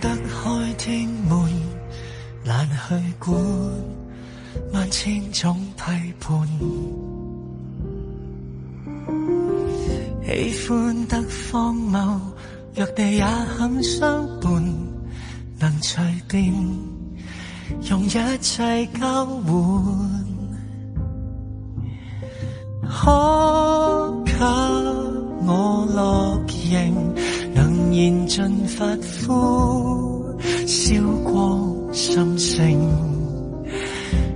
得開天門，難去管萬千種批判。喜歡得荒謬，若地也很相伴，能隨便用一切交換。可給我樂營，能燃盡髮膚，燒光心聲，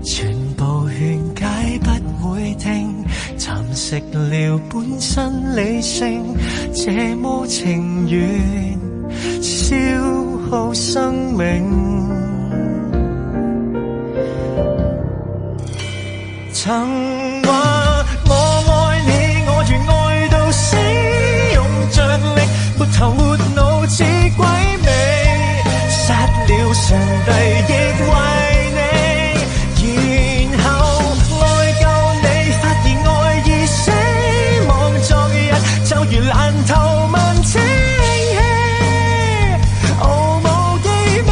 全部勸解不會聽，蠶食了本身理性，這麼情願消耗生命。曾話我愛你，我願愛到死，用盡力沒頭沒腦似鬼魅，殺了上帝亦為你，然後愛夠你，發現愛已死，望昨日就如爛透萬清氣，毫無機微。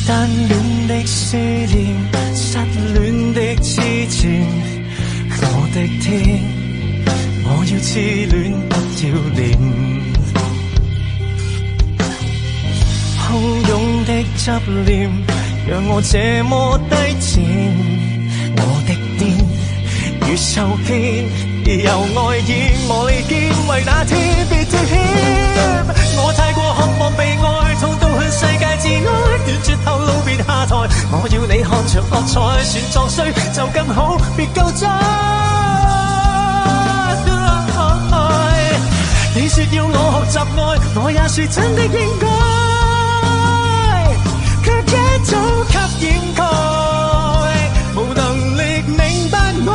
單戀的思念，失戀的痴纏，我的天，我要痴戀不要臉，洶湧的執念讓我這麼低賤，我的癲如受騙，由愛意磨利劍，為那天別貼險。我太過渴望被愛，痛到向世界自哀，斷絕後路別下台，我要你看着惡彩，算作衰就更好，別救災。你說要我學習愛，我也說真的應該，卻一早給掩蓋，無能力明白我。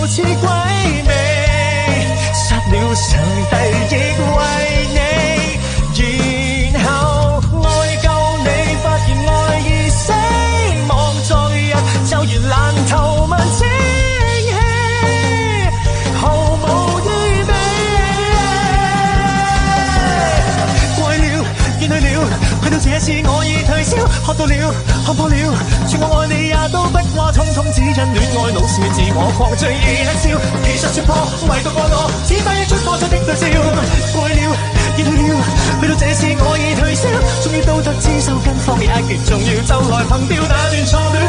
似鬼魅，殺了上帝亦為你，然後愛夠你，發現愛已死，望昨日就如爛透萬清氣，毫無意味。怪了，見去了，去到這次我已退燒，學到了，看破了，說我愛你也都不話，通通只因戀愛老是自我狂醉而一笑，其實說破唯獨愛我，只反映出播出的對照。怪了，見去了，去到這次我已退燒，終於都得知收跟方也極重要，就來憑吊那段錯戀。